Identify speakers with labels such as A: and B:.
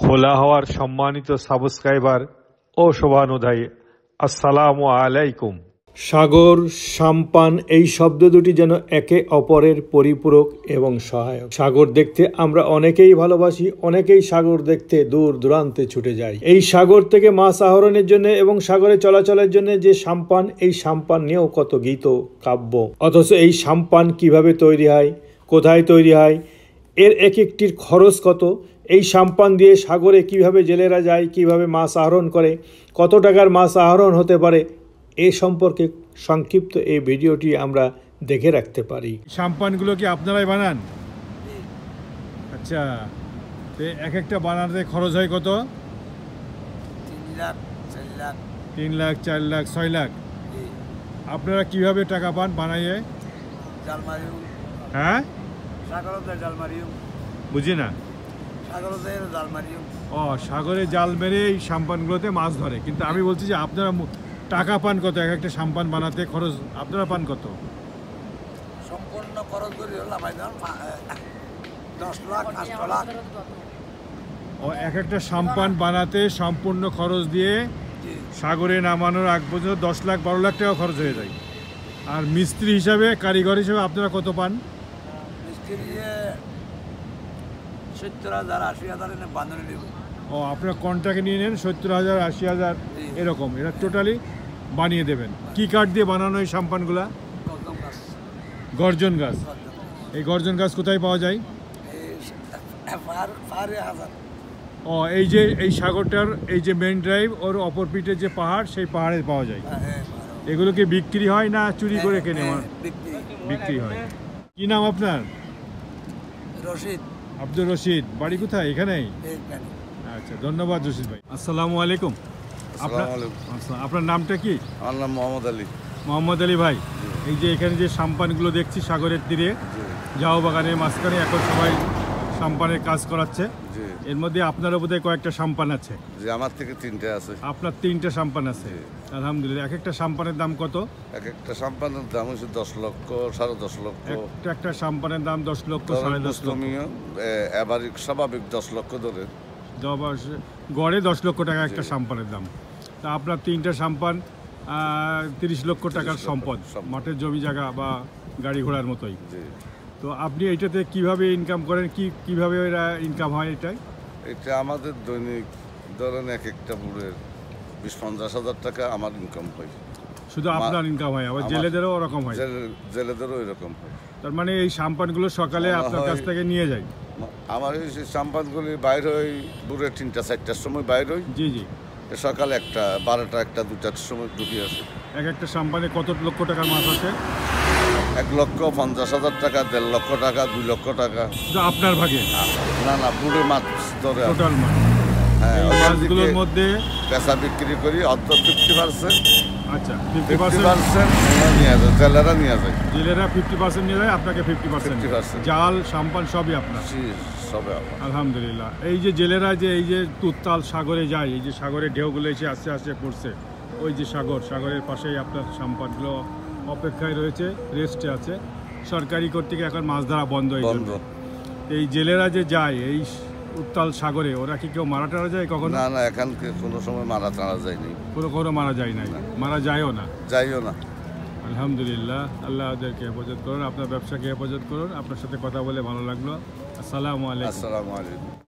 A: খোলা হওয়ার সম্মানিত সাবস্ক্রাইবার ও শোভানুধ্যায়ী, আসসালামু আলাইকুম। সাগর, সাম্পান এই শব্দ দুটি যেন একে অপরের পরিপূরক এবং সহায়ক। সাগর দেখতে আমরা অনেকেই ভালোবাসি, অনেকেই সাগর দেখতে দূর দূরান্তে ছুটে যায়। এই সাগর থেকে মাছ আহরণের জন্য এবং সাগরে চলাচলের জন্য যে সাম্পান, এই সাম্পান নিয়েও কত গীত কাব্য। অথচ এই সাম্পান কিভাবে তৈরি হয়, কোথায় তৈরি হয়, এর এক একটির খরচ কত, এই সাম্পান দিয়ে সাগরে কিভাবে জেলেরা যায়, কিভাবে মাছ আহরণ করে, কত টাকার মাছ আহরণ হতে পারে, এ সম্পর্কে সংক্ষিপ্ত এই ভিডিওটি আমরা দেখে রাখতে পারি। সাম্পানগুলো কি আপনারাই বানান? আচ্ছা, তো এক একটা বানাতে খরচ হয় কত? 3 লাখ, 4 লাখ, 6 লাখ। আপনারা কিভাবে টাকা পান বানাইয়ে? হ্যাঁ, বুঝি না। ও, সাগরে জাল মেরে এই সাম্পানগুলোতে মাছ ধরে। কিন্তু আমি বলছি যে আপনারা টাকা পান কত এক একটা সাম্পান বানাতে? খরচ আপনারা পান কত?
B: সম্পূর্ণ খরচ করি হলাম 10 লাখ 8 লাখ।
A: ও, এক একটা সাম্পান বানাতে সম্পূর্ণ খরচ দিয়ে সাগরে নামানোর আগ পর্যন্ত 10 লাখ 12 লাখ টাকা খরচ হয়ে যায়। আর মিস্ত্রি হিসাবে, কারিগর হিসাবে আপনারা কত পান?
B: মিস্ত্রি 70,000 80,000 এনে বানানো নেব।
A: ও, আপনারা কন্ট্রাক্টে নিয়ে নেন 70,000 80,000 এরকম, এরা টোটালি বানিয়ে দেবেন। কি কাঠ দিয়ে বানানো এই সাম্পানগুলা? গর্জন গাছ। এই গর্জন গাছ কোথায় পাওয়া যায়? ও, এই যে এই সাগরটার এই যে মেইন ড্রাইভ, ওর অপর পিঠে যে পাহাড়, সেই পাহাড়ে পাওয়া যায়। এগুলো কি বিক্রি হয় না চুরি করে কেনে? বিক্রি হয়। কি নাম আপনার?
B: রশিদ।
A: আব্দুর রশিদ। বাড়ি কোথায়? এখানেই? আচ্ছা, ধন্যবাদ রশিদ ভাই। আসসালামু আলাইকুম। আপনার নামটা কি?
C: আমার নাম মোহাম্মদ আলী।
A: মোহাম্মদ আলী ভাই, এই যে এখানে যে সাম্পানগুলো দেখছি সাগরের তীরে, জাও বাগানের মাঝখানে এখন সবাই সাম্পানের কাজ করাচ্ছে। এর মধ্যে আপনারও বোধহয় কয়েকটা সাম্পান আছে?
C: জি, আমার থেকে 3টে আছে।
A: আপনার 3টে সাম্পান আছে? আলহামদুলিল্লাহ। এক একটা সাম্পানের দাম কত?
C: এক একটা সাম্পানের দাম হচ্ছে 10 লক্ষ 10.5 লক্ষ।
A: একটা সাম্পানের দাম 10 লক্ষ 10.5 লক্ষ।
C: এবারে স্বাভাবিক 10 লক্ষ ধরে
A: গড়ে 10 লক্ষ টাকা একটা সাম্পানের দাম। তা আপনার 3টে সাম্পান 30 লক্ষ টাকার সম্পদ, মাঠের জমি জায়গা বা গাড়ি ঘোড়ার মতোই। তো আপনি এইটাতে কিভাবে ইনকাম করেন? কিভাবে এরা ইনকাম হয়?
C: এটা আমাদের দৈনিক ধরেন এক একটা বুড়ের 20-50 হাজার টাকা আমার ইনকাম হয়।
A: শুধু আপনার ইনকাম হয়? আবার জেলেদেরও ওরকম হয়?
C: জেলেদেরও এরকম হয়।
A: তার মানে এই সাম্পানগুলো সকালে আপনার কাছ থেকে নিয়ে যায়?
C: আমার এই সাম্পানগুলি বাইর হয় বুড়ে 3টা 4টার সময় বাইর হয়।
A: জি জি।
C: সকালে 1টা 12টা 1টা 2টার সময় ঢুকি আসে।
A: এক একটা সাম্পানে কত লক্ষ টাকার মাছ আছে?
C: 1,50,000 টাকা, 1.5 লক্ষ টাকা, 2 লক্ষ টাকা।
A: আপনার ভাগে?
C: না না, বুড়ে মাছ ধরে
A: টোটাল মাছ।
C: হ্যাঁ,
A: মাছগুলোর মধ্যে
C: পেশা বিক্রি করি অর্ধ 50%।
A: আচ্ছা,
C: 50% নিয়ে যায়, জেলেরা নিয়ে যায়।
A: জেলেরা 50% নিয়ে যায়, আপনাকে 50%। জাল সাম্পান সবই আপনার?
C: সবে।
A: আলহামদুলিল্লাহ। এই যে জেলেরা যে এই যে উত্তাল সাগরে যায়, এই যে সাগরের ঢেউগুলো এসে আস্তে আস্তে পড়ছে, ওই যে সাগরের পাশেই আপনার সাম্পানগুলো অপেক্ষায় রয়েছে, রেস্টে আছে। সরকারি কর্তৃক এখন মাছ ধরা বন্ধ হয়ে গেল। এই জেলেরা যে যায় এই উত্তাল সাগরে, ওরা কি কেউ মারা টারা যায় কখনো?
C: না না, এখন কোনো সময় মারা টারা যায়নি।
A: কোনো মারা যায় নাই, মারা যায়ও না?
C: যাইও না।
A: আলহামদুলিল্লাহ। আল্লাহ ওদেরকে হেফাজত করুন, আপনার ব্যবসাকে হেফাজত করুন। আপনার সাথে কথা বলে ভালো লাগলো। আসসালামু আলাইকুম।
C: আসসালামু আলাইকুম।